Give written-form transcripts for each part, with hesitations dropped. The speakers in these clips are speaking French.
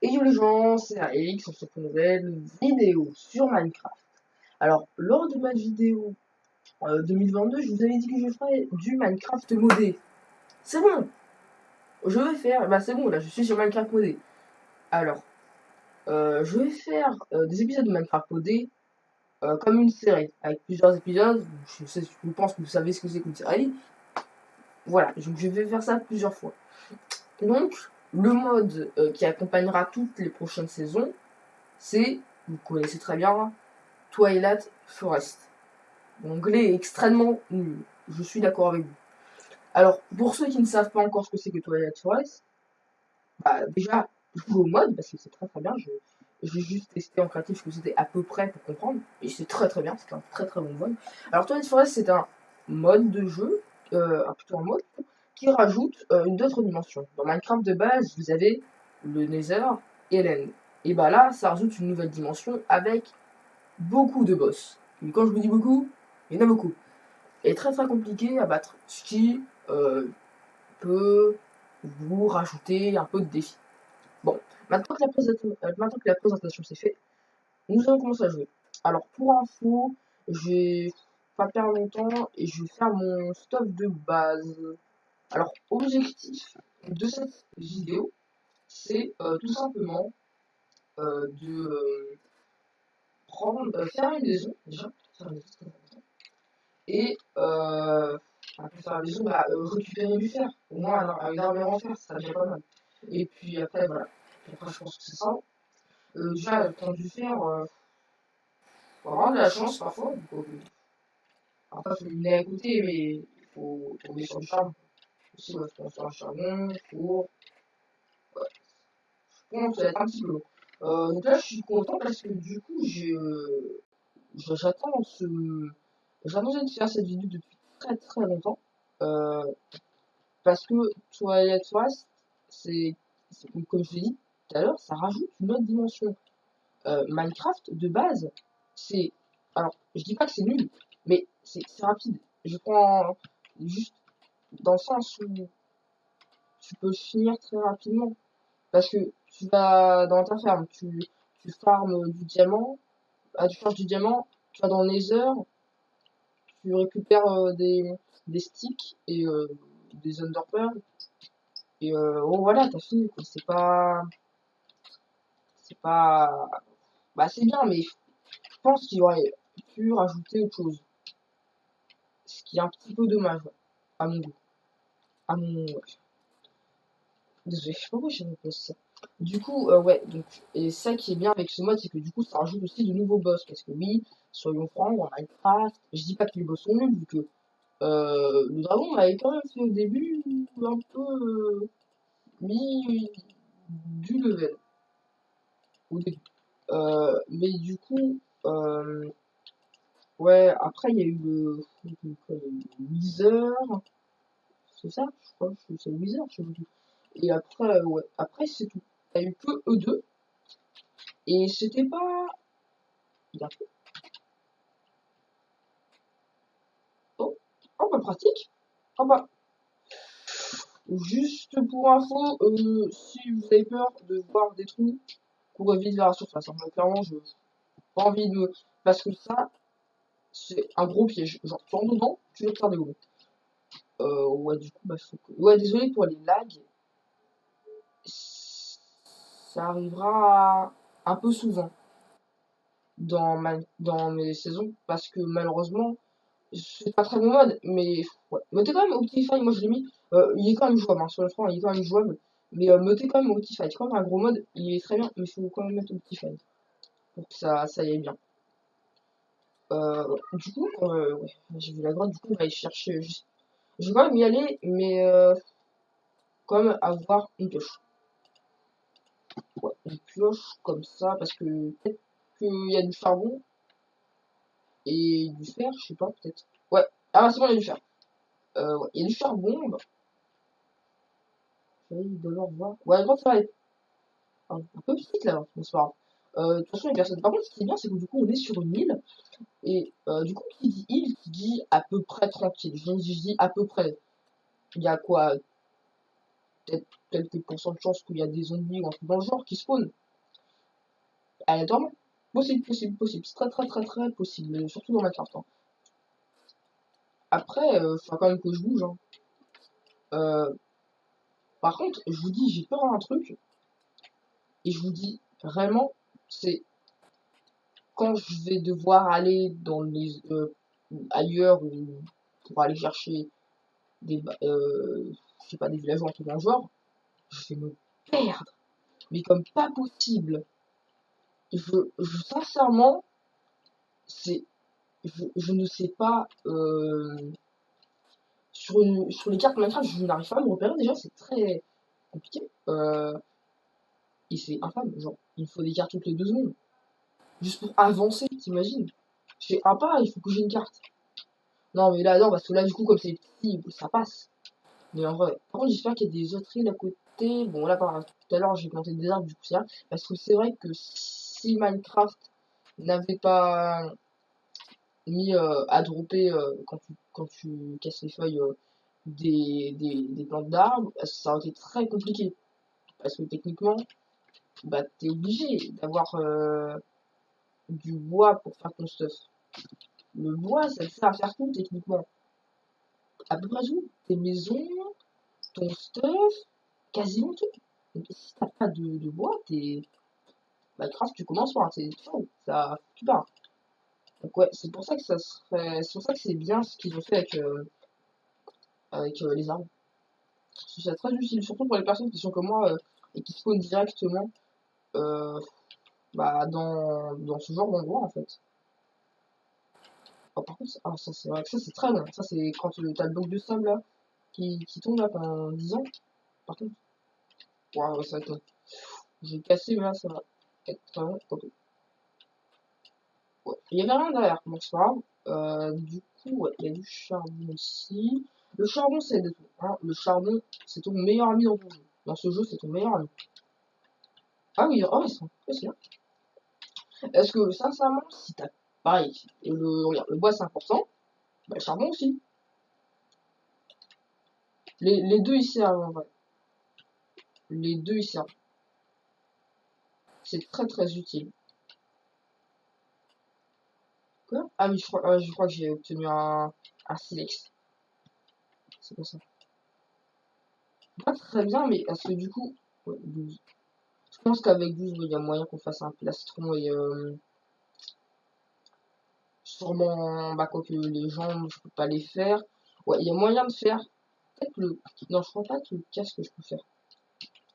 Et yo les gens, c'est Alex, on se fait une nouvelle vidéo sur Minecraft. Alors, lors de ma vidéo 2022, je vous avais dit que je ferais du Minecraft modé. C'est bon, je vais faire, bah c'est bon, là je suis sur Minecraft modé. Alors, je vais faire des épisodes de Minecraft modé comme une série, avec plusieurs épisodes. Je pense que vous savez ce que c'est qu'une série. Voilà, donc je vais faire ça plusieurs fois. Donc, le mode qui accompagnera toutes les prochaines saisons, c'est, vous connaissez très bien, Twilight Forest. L'anglais est extrêmement nul. Je suis d'accord avec vous. Alors, pour ceux qui ne savent pas encore ce que c'est que Twilight Forest, bah, déjà, jouez au mode, parce que c'est très très bien. J'ai juste testé en créatif ce que c'était à peu près pour comprendre. Et c'est très très bien, c'est un très très bon mode. Alors, Twilight Forest, c'est un mode de jeu, plutôt un mode, qui rajoute une autre dimension. Dans Minecraft de base, vous avez le Nether et l'End. Et bah là, ça rajoute une nouvelle dimension avec beaucoup de boss. Et quand je vous dis beaucoup, il y en a beaucoup. Et très très compliqué à battre, ce qui peut vous rajouter un peu de défi. Bon, maintenant que la présentation s'est faite, nous allons commencer à jouer. Alors pour info, je vais pas perdre longtemps et je vais faire mon stuff de base. Alors objectif de cette vidéo, c'est tout simplement de faire une maison déjà, faire une maison, c'est très important. Et après faire la maison, bah, récupérer du fer. Au moins un armure en fer, ça déjà pas mal. Et puis après, voilà. Puis après, je pense que c'est ça. Déjà, le temps du fer, faut avoir de la chance parfois. Après, il faut une à côté, mais il faut tomber sur du charbon. Aussi, ouais, faut sur un charbon, four. Ouais. Je pense que ça va être un petit peu long. Donc là, je suis content parce que du coup, j'attends ce. J'attendais de faire cette vidéo depuis très très longtemps. Euh, Parce que Twilight Forest, comme je l'ai dit tout à l'heure, ça rajoute une autre dimension. Minecraft, de base, c'est. Alors, je dis pas que c'est nul, mais c'est rapide. Je prends juste dans le sens où tu peux finir très rapidement. Parce que tu vas dans ta ferme, tu farmes du diamant, tu cherches du diamant, tu vas dans le Nether, tu récupères des sticks et des underpearls. Et oh voilà, t'as fini quoi. C'est pas. Bah c'est bien, mais je pense qu'il aurait pu rajouter autre chose. Ce qui est un petit peu dommage, ouais, à mon goût. À mon. Ouais. Désolé, je sais pas pourquoi j'ai répondu ça. Du coup, ouais, donc, et ça qui est bien avec ce mode, c'est que du coup, ça rajoute aussi de nouveaux boss. Parce que oui, soyons francs, dans Minecraft, je dis pas que les boss sont nuls, vu que le dragon m'avait quand même fait au début un peu mis du level au début. Mais du coup, ouais, après il y a eu le Wither, c'est ça, je crois, c'est le Wither, je sais plus. Et après, ouais, après c'est tout. T'as eu que eux deux, et c'était pas bien fait. Oh, oh bah pratique. Oh bah, juste pour info, si vous avez peur de voir des trous, courez vite vers la surface. Hein. Clairement, je n'ai pas envie de me. Parce que ça, c'est un gros piège. Genre, tu rentres dedans, tu vas te faire dégommer. Ouais, du coup, bah, faut que. Ouais, désolé pour les lags. Ça arrivera un peu souvent dans mes saisons. Parce que malheureusement, c'est pas très bon mode. Mais ouais. Mettez quand même Optifine, moi je l'ai mis. Il est quand même jouable, hein, sur le front, il est quand même jouable. Mais mettez quand même Optifine. C'est quand même un gros mode, il est très bien, mais il faut quand même mettre Optifine. Pour que ça y aille bien. Du coup, ouais, j'ai vu la grotte, du coup, on va aller chercher. Je vais quand même y aller, mais quand même avoir une pioche. Ouais, une pioche comme ça, parce que peut-être qu'il y a du charbon et du fer, je sais pas, peut-être. Ouais, ah bah c'est bon, il y a du fer. Ouais, il y a du charbon, bah, il doit le revoir. Ouais, la grotte, ça va être un peu petite là, bon, c'est pas grave. De toute façon, les personnes. Par contre, ce qui est bien, c'est que du coup, on est sur une île. Et du coup, qui dit île, qui dit à peu près tranquille. Je dis à peu près. Il y a quoi peut-être quelques pourcents de chance qu'il y a des zombies ou un truc dans le genre qui spawnent aléatoirement. Possible, possible, possible. C'est très, très, très, très possible. Surtout dans Minecraft. Hein. Après, faut quand même que je bouge. Hein. Par contre, je vous dis, j'ai peur d'un truc. Et je vous dis, vraiment, c'est quand je vais devoir aller dans les ailleurs ou pour aller chercher des je sais pas des villageois un truc dans le genre, je vais me perdre. Mais comme pas possible. Sincèrement, c'est je ne sais pas sur les cartes Minecraft, je n'arrive pas à me repérer déjà, c'est très compliqué. Et c'est infâme, genre, il me faut des cartes toutes les 2 secondes. Juste pour avancer, t'imagines? Je fais un pas, il faut que j'ai une carte. Non, mais là, non, parce que là, du coup, comme c'est petit, ça passe. Mais en vrai, par contre, j'espère qu'il y a des autres îles à côté. Bon, là, tout à l'heure, j'ai planté des arbres, du coup, c'est là. Parce que c'est vrai que si Minecraft n'avait pas mis à dropper quand tu casses les feuilles des plantes d'arbres, ça aurait été très compliqué. Parce que techniquement, bah, t'es obligé d'avoir du bois pour faire ton stuff. Le bois, ça te sert à faire tout, techniquement. À peu près tout. Tes maisons, ton stuff, quasiment tout. Donc, si t'as pas de bois, t'es. Minecraft, tu commences par, c'est faux. Ça, tu pars. Donc, ouais, c'est pour ça que ça serait. C'est pour ça que c'est bien ce qu'ils ont fait avec les arbres. C'est très utile, surtout pour les personnes qui sont comme moi et qui spawnent directement euh, bah, dans ce genre d'endroit en fait. Oh, par contre, ah, ça c'est vrai que ça c'est très long. Ça c'est quand t'as le bloc de sable là qui tombe là pendant 10 ans. Par contre, waouh, ça va être long. J'ai cassé, mais là ça va être très long. Ok. Ouais. Il y avait rien derrière, donc c'est pas grave. Du coup, ouais, il y a du charbon ici. Le charbon c'est de tout. Hein. Le charbon c'est ton meilleur ami dans ton jeu. Dans ce jeu, c'est ton meilleur ami. Ah oui, oh, c'est bien. Est-ce que, sincèrement, si t'as pareil, et regarde, le bois c'est important, bah, le charbon aussi. Les deux ils servent en vrai. Les deux ils servent. C'est très très utile. Quoi? Ah oui, je crois que j'ai obtenu un silex. C'est pas ça. Pas très bien, mais parce que du coup, ouais, 12. Je pense qu'avec 12, il y a moyen qu'on fasse un plastron et sûrement, bah, quoi que les jambes, je peux pas les faire. Ouais, il y a moyen de faire. Peut-être le. Non, je crois pas que le casque je peux faire.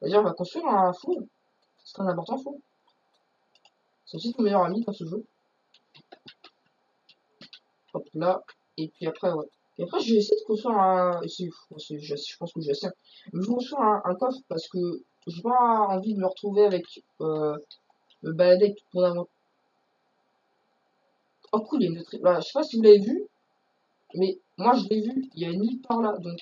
D'ailleurs, on va construire un four. C'est très important, four. C'est aussi ton meilleur ami dans ce jeu. Hop là. Et puis après, ouais. Et après, je vais essayer de construire un. Je pense que j'ai assez. Mais je vais construire un coffre parce que j'ai pas envie de me retrouver avec. Me balader avec toute mon inventaire. Oh cool, il y a une autre. Voilà, je sais pas si vous l'avez vu, mais moi je l'ai vu. Il y a une île par là. Donc,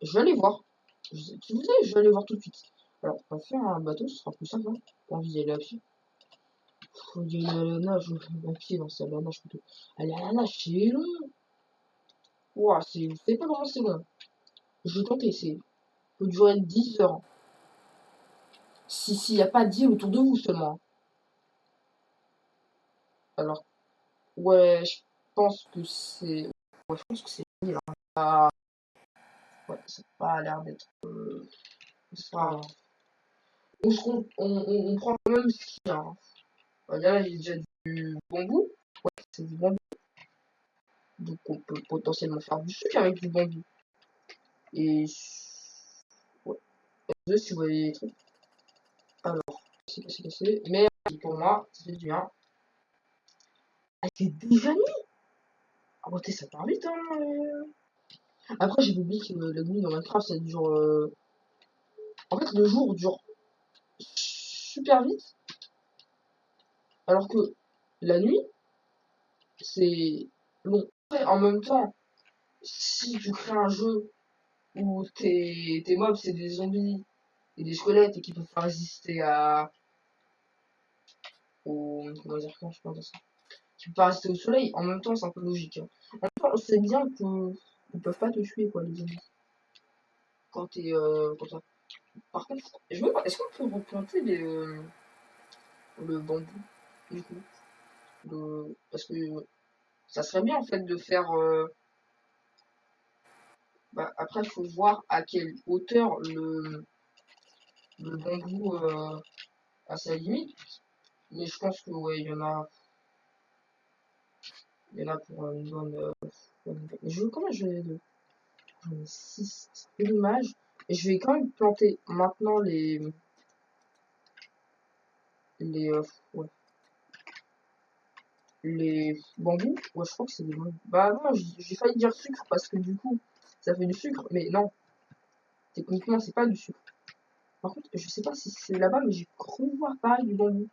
je vais aller voir. Si vous savez, je vais aller voir tout de suite. Alors, on va faire un bateau, ce sera plus simple. Hein. Pas envie d'y aller à pied. Faut y aller à la nage. À pied, non, c'est à la nage plutôt. Aller à la nage, c'est long. Ouah, vous savez pas comment c'est long. Je vais tenter, peut durer 10 heures. S'il n'y a pas d'île autour de vous seulement. Alors, ouais, je pense que c'est. Ouais, je pense que c'est une île. Hein. Ah, ouais, ça n'a pas l'air d'être. C'est pas grave. On prend quand même ce qu'il y a. Hein. Là, il y a déjà du bambou. Ouais, c'est du bambou. Donc, on peut potentiellement faire du sucre avec du bambou. Et. Ouais. Je sais si vous voyez les trucs. Alors, c'est cassé, cassé. Mais pour moi, c'est du bien. Ah, c'est déjà nuit. Ah, ouais, ça part vite, hein. Après, j'ai oublié que la nuit dans Minecraft, ça dure. En fait, le jour dure super vite, alors que la nuit, c'est long. Après, en même temps, si tu crées un jeu où tes mobs, c'est des zombies et des squelettes et qui peuvent pas résister comment dire, comment je peux dire ça? Qui peuvent pas résister au soleil, en même temps, c'est un peu logique. Hein. En même temps, c'est bien qu'ils peuvent pas te tuer, quoi, les zombies. quand t'es quand par contre, je me demande, est-ce qu'on peut replanter le bambou du coup parce que ça serait bien en fait de faire bah, après il faut voir à quelle hauteur le bambou a sa limite, mais je pense que ouais il y en a pour une mais je veux comment je vais j'en ai 6, c'est un peu dommage. Et je vais quand même planter maintenant les ouais, les bambous. Ouais, je crois que c'est des bambous. Bah non, j'ai failli dire sucre parce que du coup, ça fait du sucre, mais non, techniquement, c'est pas du sucre. Par contre, je sais pas si c'est là-bas, mais j'ai cru voir pareil du bambou.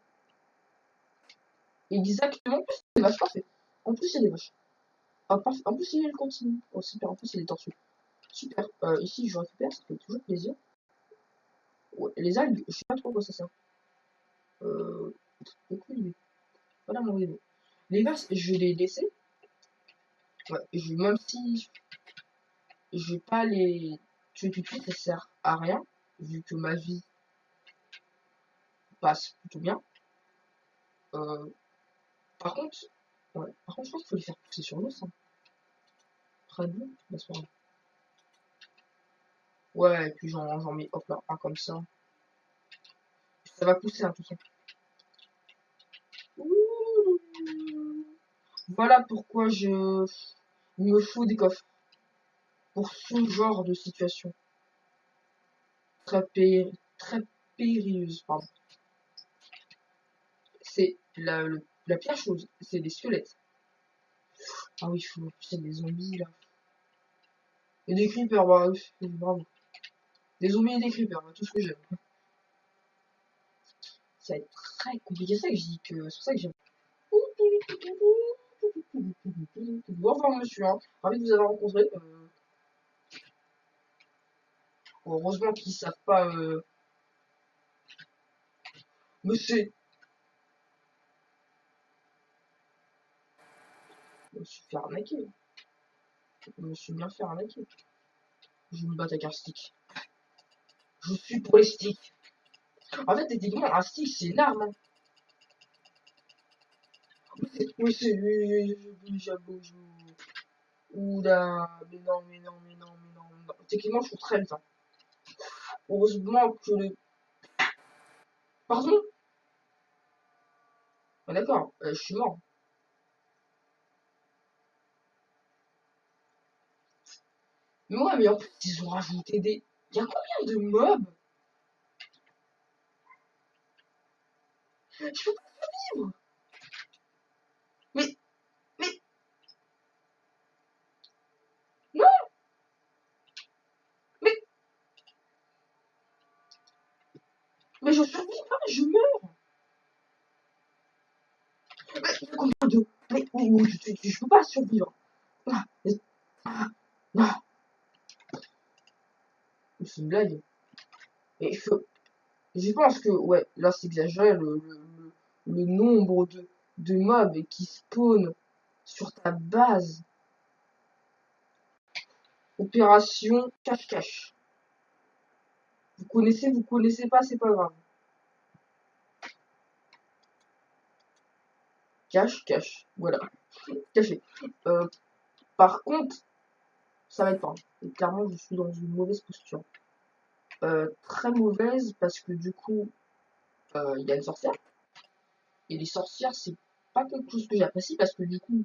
Exactement, en plus, c'est des vaches, parfait. En plus, il y a des vaches. Ah, parfait. En plus, il y a le continu. Oh, super, en plus, il est tortues. Super. Ici, je récupère, ça fait toujours plaisir. Ouais, les algues, je sais pas trop à quoi ça sert. Aucune idée. Voilà mon idée. Les vaches, je vais les laisser. Ouais, même si je vais pas les tuer tout de suite, ça sert à rien, vu que ma vie passe plutôt bien. Euh, par contre, ouais, par contre, je pense qu'il faut les faire pousser sur l'os. Hein. Très bien, la soirée. Ouais, et puis j'en mets hop là, un comme ça. Ça va pousser, hein, tout ça. Ouh. Voilà pourquoi il me faut des coffres. Pour ce genre de situation. Très périlleuse, pardon. C'est la pire chose, c'est les squelettes. Ah oui, il faut pousser des zombies là. Et des creepers, bah oui, bravo. Des zombies et des creepers, bah, tout ce que j'aime. Ça va être très compliqué, c'est ça que je dis que c'est pour ça que j'aime. Bonjour monsieur, hein. Ravi de vous avoir rencontré. Heureusement qu'ils savent pas monsieur. Je me suis fait arnaquer. Je me suis bien fait arnaquer. Je me bats avec un stick. Je suis pour les sticks. En fait, techniquement, un stick, c'est une arme. Hein. Oui, c'est j'avoue. Oula, mais non, mais non, mais non, mais non, mais non. Techniquement, je suis très bien. Heureusement que le. Pardon? Ah, d'accord, je suis mort. Mais ouais, mais en plus, ils ont rajouté des. Il y a combien de mobs? Je peux pas vivre. Mais, mais, non, mais, mais je survis pas, je meurs. Mais, il y a combien de. Mais, je peux pas survivre. Ah, non, c'est une blague. Mais je pense que, ouais, là, c'est exagéré le nombre de mobs qui spawnent sur ta base. Opération cache-cache. Vous connaissez pas, c'est pas grave. Cache-cache. Voilà. Caché. Par contre, ça va être pas. Et clairement, je suis dans une mauvaise posture. Très mauvaise parce que du coup, il y a une sorcière. Et les sorcières, c'est pas quelque chose que j'apprécie parce que du coup,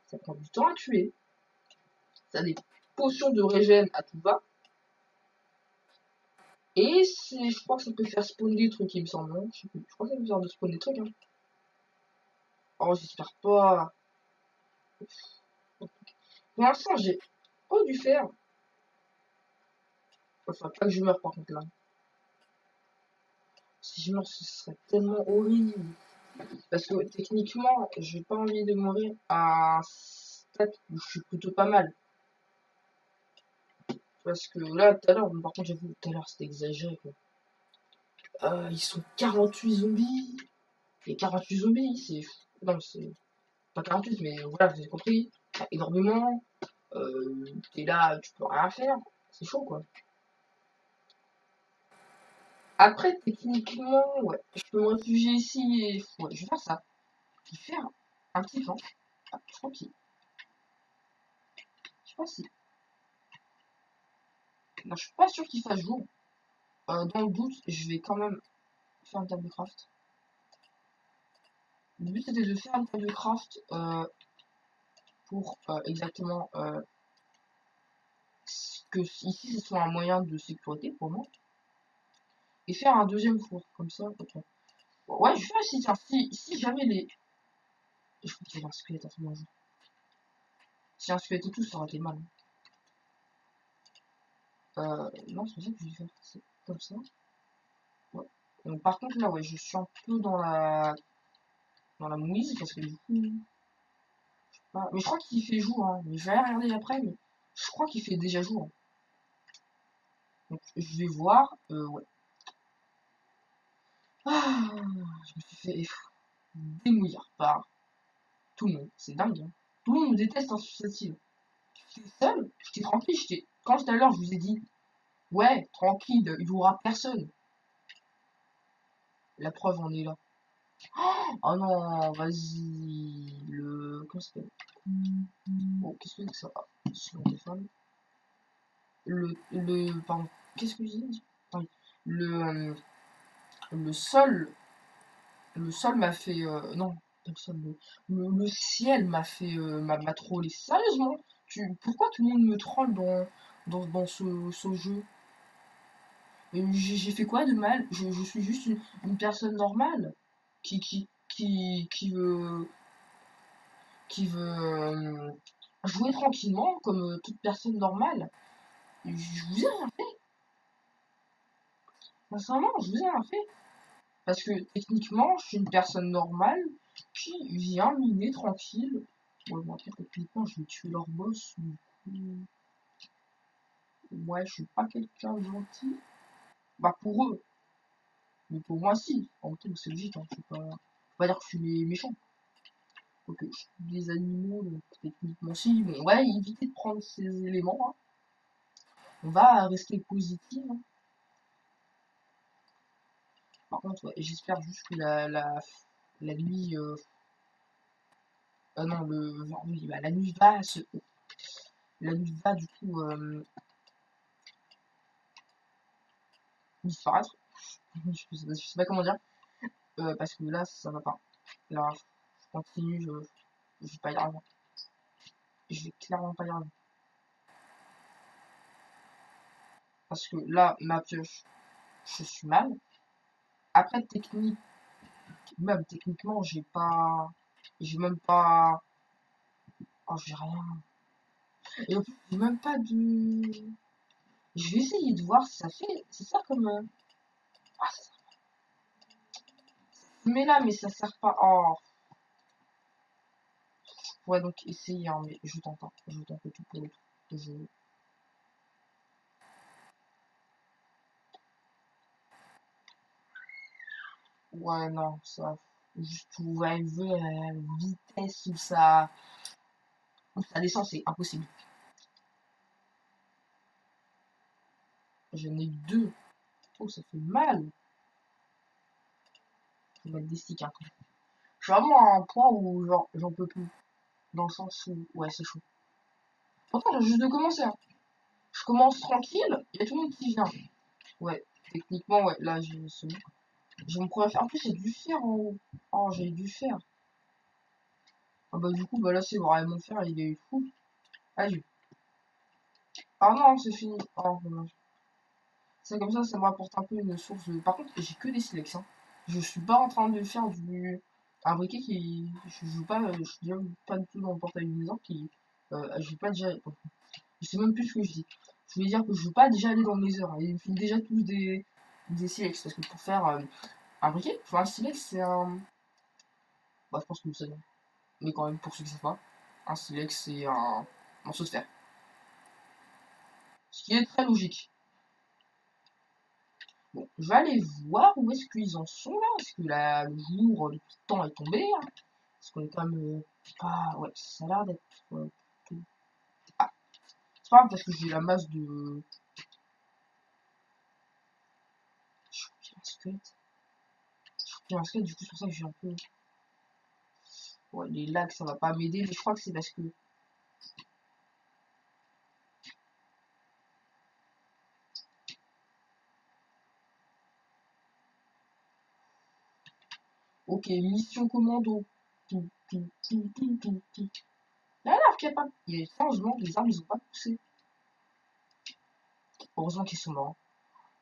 ça prend du temps à tuer. Ça a des potions de régène à tout va. Et je crois que ça peut faire spawn des trucs, il me semble. Hein. Je sais plus. Je crois que ça peut faire de spawn des trucs. Hein. Oh, j'espère pas. Pour l'instant, j'ai pas dû faire. Enfin, pas que je meure par contre là. Si je meurs, ce serait tellement horrible. Parce que techniquement, j'ai pas envie de mourir à un stade où je suis plutôt pas mal. Parce que là, tout à l'heure, par contre, j'avoue, tout à l'heure, c'était exagéré quoi. Ils sont 48 zombies. Et 48 zombies, c'est. Non, c'est pas 48, mais voilà, vous avez compris. Énormément. T'es là, tu peux rien faire. C'est chaud quoi. Après, techniquement, ouais, je peux me réfugier ici et ouais, je vais faire ça. Je vais faire un petit plan. Ah, tranquille. Je sais pas si. Non, je suis pas sûr qu'il fasse jour. Dans le doute, je vais quand même faire une table de craft. Le but c'était de faire une table de craft pour exactement que ici ce soit un moyen de sécurité pour moi. Et faire un deuxième four, comme ça. Okay. Ouais, je fais aussi, tiens, si jamais les. Je crois qu'il y a un squelette à tout moment. Si un squelette et tout, ça aurait été mal. Non, c'est pas ça que je vais faire. C'est comme ça. Ouais. Donc, par contre, là, ouais, je suis un peu dans la mouise parce que du coup. Pas... Mais je crois qu'il fait jour, hein. Mais je vais aller regarder après, mais je crois qu'il fait déjà jour. Donc, je vais voir. Ouais. Ah, je me suis fait démouillir par tout le monde. C'est dingue, hein. Tout le monde me déteste hein, sur cette île. J'étais seul, j'étais tranquille, j'étais. Quand tout à l'heure je vous ai dit, ouais, tranquille, il y aura personne. La preuve en est là. Oh non, vas-y. Comment ça s'appelle? Oh, qu'est-ce que c'est que ça? Ah, sur mon téléphone. Pardon. Qu'est-ce que j'ai dit? Ah oui. Le, le sol. Le sol m'a fait. Non, pas le sol. Le ciel m'a fait. M'a trollé. Sérieusement? Pourquoi tout le monde me troll dans ce jeu? J'ai fait quoi de mal? Je suis juste une personne normale qui veut jouer tranquillement comme toute personne normale. Je vous ai rien fait. Sincèrement, je vous ai rien fait. Parce que techniquement, je suis une personne normale qui vient miner tranquille. Bon, bon, après, techniquement, je vais tuer leur boss. Du coup, ouais, je suis pas quelqu'un de gentil. Bah, pour eux. Mais pour moi, si. En même temps, c'est logique. Hein. Faut pas dire que je suis les méchants. Donc, je suis des animaux, donc techniquement, si. Bon, on va éviter de prendre ces éléments. Hein. On va rester positif. Hein. Par contre, ouais, j'espère juste que la nuit. Non, oui, bah, la nuit va se. La nuit va du coup disparaître. Je sais pas comment dire. Parce que là, ça va pas. Là, je continue, je vais pas y arriver. Je vais clairement pas y arriver. Parce que là, ma pioche, je suis mal. Après, même techniquement, j'ai pas. J'ai même pas. Oh, j'ai rien. Et en plus, j'ai même pas de. Je vais essayer de voir si ça fait. C'est ça comme. Ah, ça se met là, mais ça sert pas. Oh. Je pourrais donc essayer, hein, mais je tente. Hein. Je tente tout pour le tout. Ouais, non, ça. Juste où elle veut la vitesse où ça descend, c'est impossible. J'en ai deux. Oh, ça fait mal. Je vais mettre des sticks. Hein. Je suis vraiment à un point où genre j'en peux plus. Dans le sens où. Ouais, c'est chaud. Pourtant, j'ai juste de commencer. Hein. Je commence tranquille, il y a tout le monde qui vient. Ouais, techniquement, ouais, là, c'est bon. Je me pourrais faire. En plus, il y a du fer en haut. Oh, j'ai du fer. Ah bah, du coup, bah là, c'est vrai, mon fer, il est fou. Allez. Ah non, c'est fini. Oh, dommage. C'est comme ça me rapporte un peu une source de. Par contre, j'ai que des silex. Hein. Je suis pas en train de faire un briquet qui. Je joue pas. Je suis déjà pas du tout dans le portail du maison qui. Je vais pas déjà. Je sais même plus ce que je dis. Je voulais dire que je veux pas déjà aller dans le nether. Hein. Ils me filent déjà tous des silex. Parce que pour faire un briquet, pour un silex, c'est un. Bah, je pense que vous savez. Mais quand même, pour ceux qui savent pas, un silex, c'est un morceau de fer. Ce qui est très logique. Bon, je vais aller voir où est-ce qu'ils en sont là. Est-ce que le jour, le temps est tombé hein. Parce qu'on est quand même pas. Ouais, ça a l'air d'être. Ah, c'est pas grave parce que j'ai la masse de. squelette. J'ai repris un squelette, du coup, c'est pour ça que j'ai un peu. Ouais, les lags, ça va pas m'aider, mais je crois que c'est parce que. Ok, mission commando. Tout, tout, tout, tout, tout, tout. Là, l'arbre capable. Et franchement, les arbres, ils ont pas poussé. Heureusement qu'ils sont morts.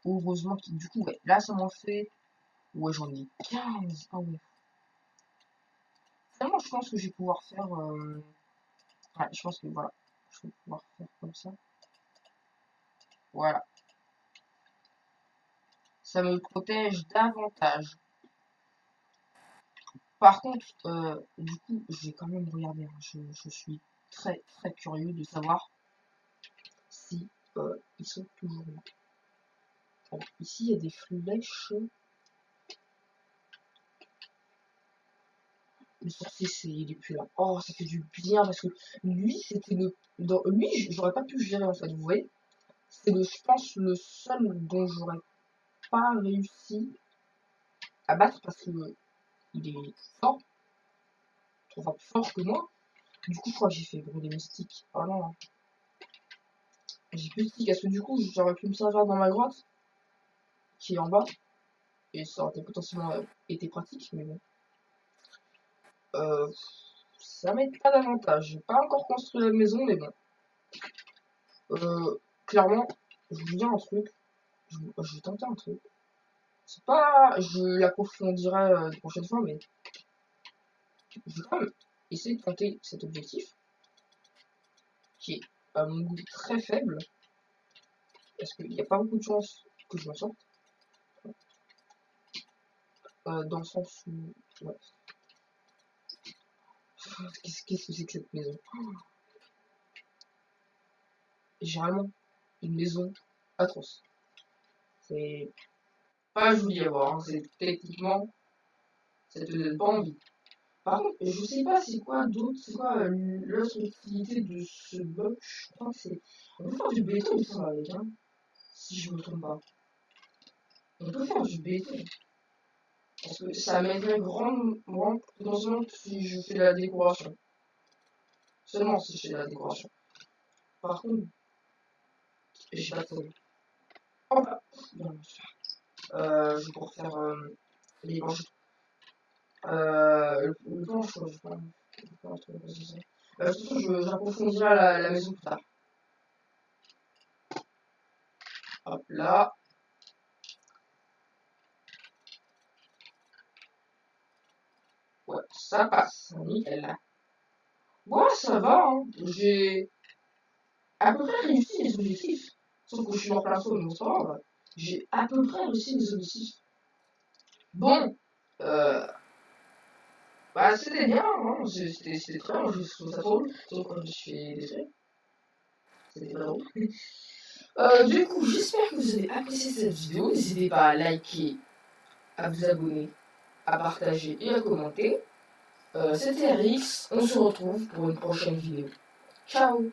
Heureusement qu'ils. Du coup, ouais, là, ça m'en fait. Ouais, j'en ai 15. Ah ouais. Finalement, je pense que je vais pouvoir faire. Ouais, je pense que voilà. Je vais pouvoir faire comme ça. Voilà. Ça me protège davantage. Par contre, du coup, je vais quand même regarder. Hein. Je suis très très curieux de savoir si ils sont toujours là. Alors, ici, il y a des flèches. Le sorcier, il est plus là. Oh, ça fait du bien parce que lui, c'était le. Lui, j'aurais pas pu le gérer en fait, vous voyez. C'est je pense, le seul dont j'aurais pas réussi à battre parce que il est fort, enfin plus fort que moi. Du coup, je crois que j'ai fait brûler mystique. Oh non, j'ai plus de stick parce que du coup, j'aurais pu me servir dans ma grotte qui est en bas et ça aurait potentiellement été pratique, mais bon. Euh, Ça m'aide pas davantage. J'ai pas encore construit la maison, mais bon. Clairement, je vous dis un truc. Je vais tenter un truc. C'est pas. Je l'approfondirai la prochaine fois, mais je vais quand même essayer de tenter cet objectif qui est à mon goût très faible. Parce qu'il n'y a pas beaucoup de chances que je m'en sorte. Dans le sens où. Ouais. Qu'est-ce que c'est que cette maison? Généralement, une maison atroce. C'est pas joli à voir. Hein. C'est techniquement, ça te donne pas envie. Par contre, je sais pas c'est quoi d'autre, c'est quoi l'autre utilité de ce bloc. Je crois que c'est. On peut faire du béton, il me semble, avec, hein, si je me trompe pas. On peut faire du béton. Parce que ça m'aiderait grandement, potentiellement, si je fais de la décoration. Seulement si je fais de la décoration. Par contre, j'ai pas de. Hop là! Bien, je vais pouvoir faire les planches. Le planche, je sais pas. De toute façon, j'approfondirai la maison plus tard. Hop là. Ouais, ça passe. Nickel. Bon, ça va, hein. J'ai à peu près réussi les objectifs. Sauf que je suis en plein saut, donc c'est pas grave. J'ai à peu près réussi les objectifs. Bon, euh, bah c'était bien, hein. C'était très bien, je trouve ça drôle. Sauf quand je me suis fait détruire. C'était pas drôle. Du coup, j'espère que vous avez apprécié cette vidéo. N'hésitez pas à liker, à vous abonner, à partager et à commenter. C'était RX, on se retrouve pour une prochaine vidéo. Ciao!